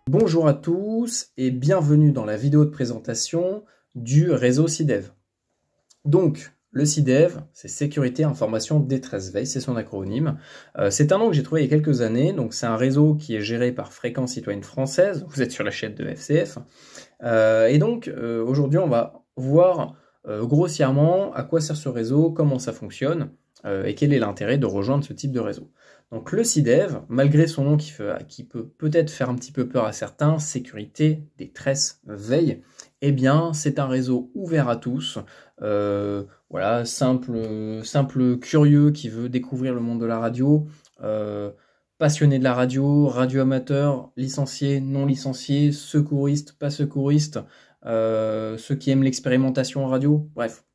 Bonjour à tous et bienvenue dans la vidéo de présentation du réseau SIDEV. Donc, le SIDEV, c'est Sécurité, Information, Détresse, Veille, c'est son acronyme. C'est un nom que j'ai trouvé il y a quelques années, donc c'est un réseau qui est géré par Fréquence Citoyenne Française, vous êtes sur la chaîne de FCF. Et donc, aujourd'hui, on va voir grossièrement à quoi sert ce réseau, comment ça fonctionne, et quel est l'intérêt de rejoindre ce type de réseau. Donc le SIDEV, malgré son nom qui peut peut-être faire un petit peu peur à certains, sécurité, détresse, veille, eh bien c'est un réseau ouvert à tous, voilà, simple curieux qui veut découvrir le monde de la radio, passionné de la radio, radio amateur, licencié, non licencié, secouriste, pas secouriste, ceux qui aiment l'expérimentation en radio, bref.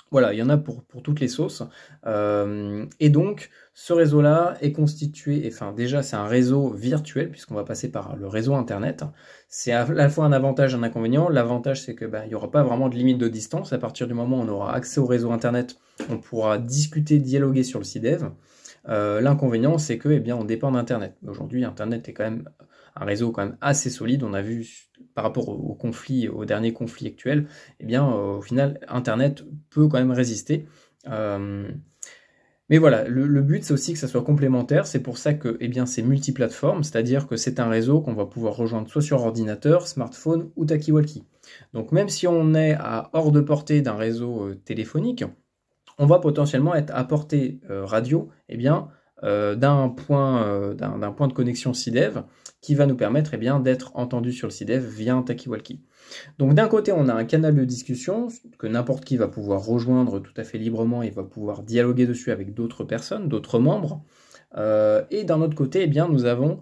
Voilà, il y en a pour toutes les sauces. Et donc, ce réseau-là est constitué, enfin déjà c'est un réseau virtuel, puisqu'on va passer par le réseau Internet. C'est à la fois un avantage et un inconvénient. L'avantage, c'est que il n'y aura pas vraiment de limite de distance. À partir du moment où on aura accès au réseau Internet, on pourra discuter, dialoguer sur le SIDEV. L'inconvénient, c'est que on dépend d'Internet. Aujourd'hui, Internet est quand même un réseau quand même assez solide. On a vu par rapport au dernier conflit actuel, au final, Internet peut quand même résister. Mais voilà, le but, c'est aussi que ça soit complémentaire. C'est pour ça que c'est multiplateforme, c'est-à-dire que c'est un réseau qu'on va pouvoir rejoindre soit sur ordinateur, smartphone ou talkie-walkie. Donc même si on est hors de portée d'un réseau téléphonique, on va potentiellement être à portée radio, d'un point de connexion SIDEV qui va nous permettre d'être entendu sur le SIDEV via un talkie-walkie. Donc d'un côté, on a un canal de discussion que n'importe qui va pouvoir rejoindre tout à fait librement et va pouvoir dialoguer dessus avec d'autres personnes, d'autres membres. Et d'un autre côté, nous avons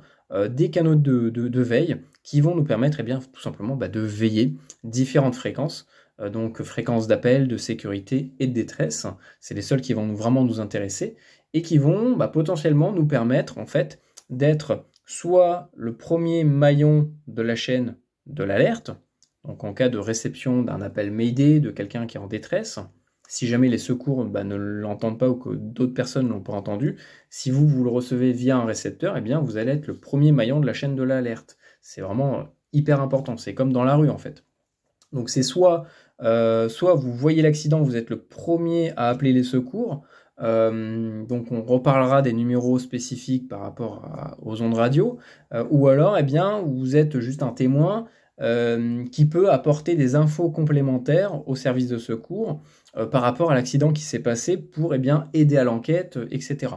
des canaux de veille qui vont nous permettre tout simplement de veiller différentes fréquences. Donc fréquences d'appel, de sécurité et de détresse, c'est les seuls qui vont vraiment nous intéresser et qui vont potentiellement nous permettre en fait d'être soit le premier maillon de la chaîne de l'alerte, donc en cas de réception d'un appel Mayday de quelqu'un qui est en détresse, si jamais les secours ne l'entendent pas ou que d'autres personnes ne l'ont pas entendu, si vous le recevez via un récepteur, vous allez être le premier maillon de la chaîne de l'alerte. C'est vraiment hyper important, c'est comme dans la rue en fait. Donc c'est soit vous voyez l'accident, vous êtes le premier à appeler les secours, donc on reparlera des numéros spécifiques par rapport aux ondes radio, ou alors vous êtes juste un témoin qui peut apporter des infos complémentaires au service de secours par rapport à l'accident qui s'est passé pour aider à l'enquête, etc.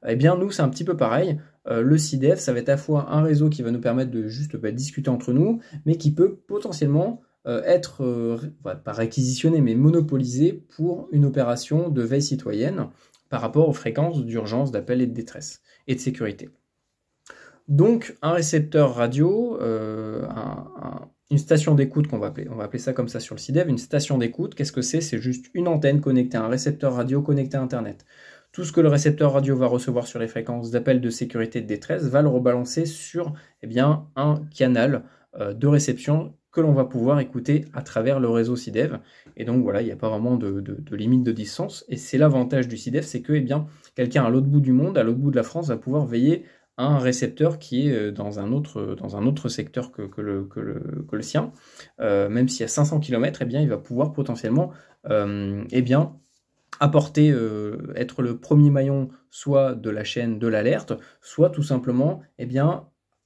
Nous c'est un petit peu pareil. Le SIDEV, ça va être à la fois un réseau qui va nous permettre de juste discuter entre nous, mais qui peut potentiellement être, pas réquisitionné, mais monopolisé pour une opération de veille citoyenne par rapport aux fréquences d'urgence, d'appel et de détresse et de sécurité. Donc un récepteur radio, une station d'écoute on va appeler ça comme ça sur le SIDEV, une station d'écoute, qu'est-ce que c'est? C'est juste une antenne connectée à un récepteur radio connecté à Internet. Tout ce que le récepteur radio va recevoir sur les fréquences d'appel, de sécurité et de détresse va le rebalancer sur un canal de réception que l'on va pouvoir écouter à travers le réseau SIDEV. Et donc voilà, il n'y a pas vraiment de limite de distance. Et c'est l'avantage du SIDEV, c'est que quelqu'un à l'autre bout du monde, à l'autre bout de la France, va pouvoir veiller à un récepteur qui est dans un autre secteur que le sien. Même s'il y a 500 km, il va pouvoir potentiellement apporter, être le premier maillon soit de la chaîne de l'alerte, soit tout simplement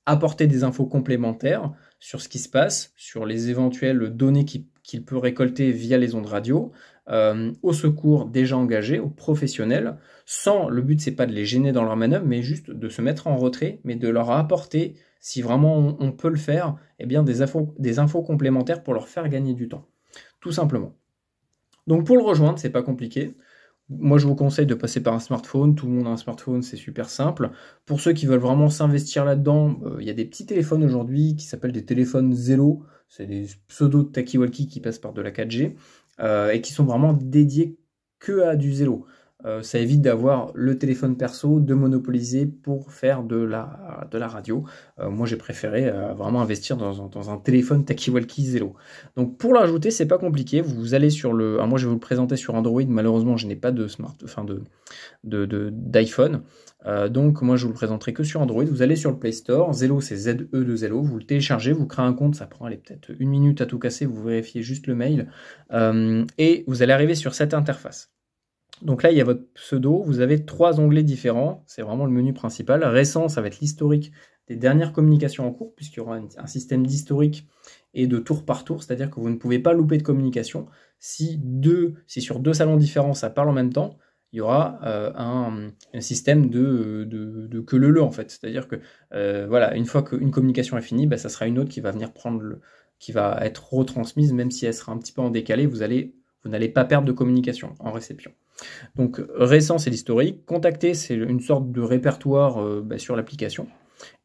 apporter des infos complémentaires sur ce qui se passe, sur les éventuelles données qu'il peut récolter via les ondes radio, aux secours déjà engagés, aux professionnels, le but c'est pas de les gêner dans leur manœuvre, mais juste de se mettre en retrait, mais de leur apporter, si vraiment on peut le faire, des infos complémentaires pour leur faire gagner du temps, tout simplement. Donc pour le rejoindre, c'est pas compliqué. Moi, je vous conseille de passer par un smartphone. Tout le monde a un smartphone, c'est super simple. Pour ceux qui veulent vraiment s'investir là-dedans, il y a des petits téléphones aujourd'hui qui s'appellent des téléphones Zello. C'est des pseudo talkie-walkie qui passent par de la 4G et qui sont vraiment dédiés que à du Zello. ça évite d'avoir le téléphone perso, de monopoliser pour faire de la radio. Moi j'ai préféré vraiment investir dans un téléphone Takiwalki Zello. Donc pour l'ajouter, c'est pas compliqué, vous allez sur le... Alors moi je vais vous le présenter sur Android, malheureusement je n'ai pas de d'iPhone. Donc moi je vous le présenterai que sur Android. Vous allez sur le Play Store, Zello c'est ZE de Zello, vous le téléchargez, vous créez un compte, ça prend peut-être 1 minute à tout casser, vous vérifiez juste le mail, et vous allez arriver sur cette interface. Donc là il y a votre pseudo, vous avez 3 onglets différents, c'est vraiment le menu principal. Récent, ça va être l'historique des dernières communications en cours, puisqu'il y aura un système d'historique et de tour par tour, c'est-à-dire que vous ne pouvez pas louper de communication. Si sur 2 salons différents ça parle en même temps, il y aura un système de queue leu en fait. C'est-à-dire que voilà, une fois qu'une communication est finie, ça sera une autre qui va venir qui va être retransmise, même si elle sera un petit peu en décalé, vous n'allez pas perdre de communication en réception. Donc récent, c'est l'historique. Contacter, c'est une sorte de répertoire sur l'application.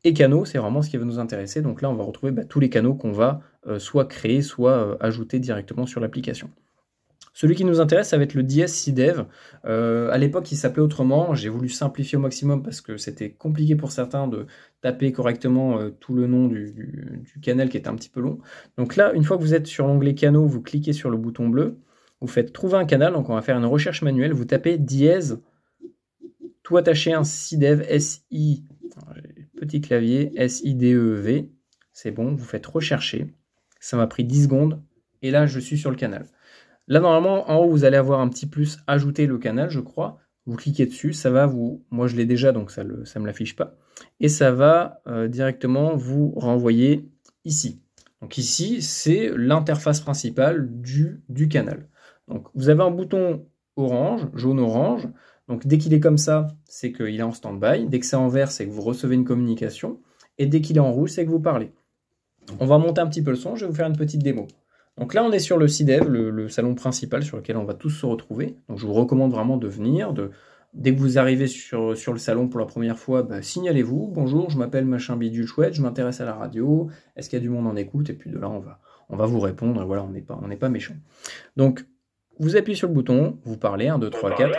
Et canaux, c'est vraiment ce qui va nous intéresser. Donc là, on va retrouver tous les canaux qu'on va soit créer, soit ajouter directement sur l'application. Celui qui nous intéresse, ça va être le DS CDEV. À l'époque, il s'appelait autrement. J'ai voulu simplifier au maximum parce que c'était compliqué pour certains de taper correctement tout le nom du canal qui était un petit peu long. Donc là, une fois que vous êtes sur l'onglet canaux, vous cliquez sur le bouton bleu. Vous faites trouver un canal. Donc on va faire une recherche manuelle. Vous tapez dièse, tout attaché, un CDEV, S-I, petit clavier, S-I-D-E-V. C'est bon, vous faites rechercher. Ça m'a pris 10 secondes. Et là, je suis sur le canal. Là, normalement, en haut, vous allez avoir un petit plus « Ajouter le canal », je crois. Vous cliquez dessus, ça va vous... Moi, je l'ai déjà, donc ça ne me l'affiche pas. Et ça va directement vous renvoyer ici. Donc ici, c'est l'interface principale du canal. Donc, vous avez un bouton orange, jaune-orange. Donc, dès qu'il est comme ça, c'est qu'il est en stand-by. Dès que c'est en vert, c'est que vous recevez une communication. Et dès qu'il est en rouge, c'est que vous parlez. On va monter un petit peu le son, je vais vous faire une petite démo. Donc là, on est sur le CDEV, le salon principal sur lequel on va tous se retrouver. Donc je vous recommande vraiment de venir. Dès que vous arrivez sur le salon pour la première fois, signalez-vous. Bonjour, je m'appelle machin bidule chouette, je m'intéresse à la radio. Est-ce qu'il y a du monde en écoute? Et puis de là, on va vous répondre. Et voilà, on n'est pas méchant. Donc, vous appuyez sur le bouton, vous parlez, 1, 2, 3, 4.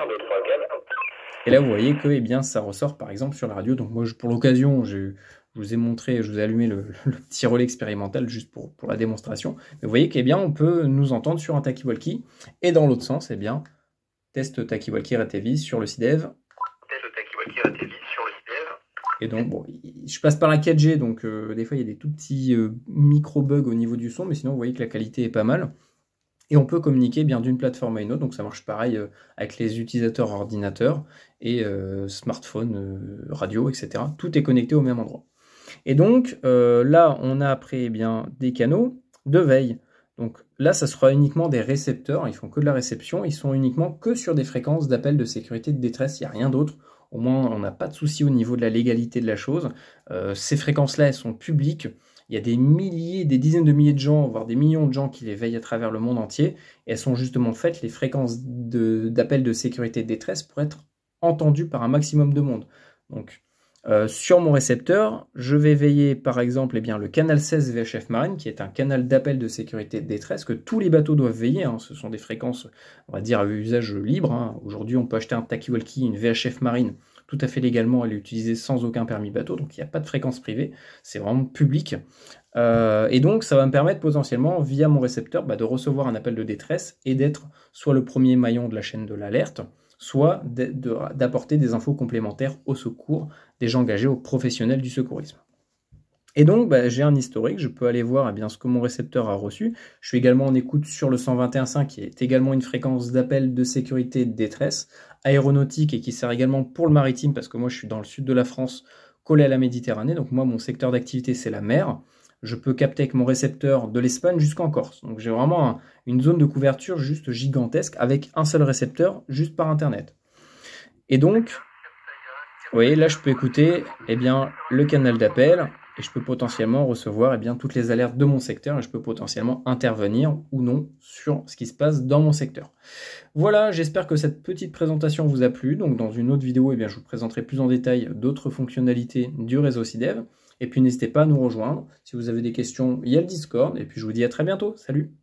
Et là, vous voyez que ça ressort par exemple sur la radio. Donc moi, pour l'occasion, je vous ai montré, je vous ai allumé le petit relais expérimental juste pour la démonstration. Mais vous voyez on peut nous entendre sur un Takiwalki. Et dans l'autre sens, test Takiwalki Retevis sur le CDEV. Test Takiwalki Retevis sur le CDEV. Et donc, bon, je passe par la 4G, donc des fois, il y a des tout petits micro-bugs au niveau du son, mais sinon, vous voyez que la qualité est pas mal. Et on peut communiquer d'une plateforme à une autre, donc ça marche pareil avec les utilisateurs ordinateurs et smartphones, radio, etc. Tout est connecté au même endroit. Et donc là, on a après des canaux de veille. Donc là, ça sera uniquement des récepteurs, ils font que de la réception, ils sont uniquement que sur des fréquences d'appel de sécurité de détresse, il n'y a rien d'autre. Au moins, on n'a pas de souci au niveau de la légalité de la chose. Ces fréquences-là, elles sont publiques. Il y a des milliers, des dizaines de milliers de gens, voire des millions de gens qui les veillent à travers le monde entier. Et elles sont justement faites, les fréquences d'appel de sécurité de détresse, pour être entendues par un maximum de monde. Donc, sur mon récepteur, je vais veiller par exemple le canal 16 VHF Marine, qui est un canal d'appel de sécurité de détresse que tous les bateaux doivent veiller. Ce sont des fréquences, on va dire, à usage libre. Aujourd'hui, on peut acheter un Takiwalki, une VHF Marine, tout à fait légalement, elle est utilisée sans aucun permis bateau, donc il n'y a pas de fréquence privée, c'est vraiment public. Et donc ça va me permettre potentiellement, via mon récepteur, de recevoir un appel de détresse et d'être soit le premier maillon de la chaîne de l'alerte, soit d'apporter des infos complémentaires au secours, déjà engagés aux professionnels du secourisme. Et donc, j'ai un historique, je peux aller voir ce que mon récepteur a reçu. Je suis également en écoute sur le 121.5, qui est également une fréquence d'appel de sécurité de détresse aéronautique et qui sert également pour le maritime, parce que moi, je suis dans le sud de la France, collé à la Méditerranée. Donc moi, mon secteur d'activité, c'est la mer. Je peux capter avec mon récepteur de l'Espagne jusqu'en Corse. Donc j'ai vraiment une zone de couverture juste gigantesque avec un seul récepteur, juste par Internet. Et donc, vous voyez, là, je peux écouter le canal d'appel. Et je peux potentiellement recevoir toutes les alertes de mon secteur et je peux potentiellement intervenir ou non sur ce qui se passe dans mon secteur. Voilà, j'espère que cette petite présentation vous a plu. Donc dans une autre vidéo, je vous présenterai plus en détail d'autres fonctionnalités du réseau CDEV. Et puis n'hésitez pas à nous rejoindre. Si vous avez des questions, il y a le Discord. Et puis je vous dis à très bientôt. Salut!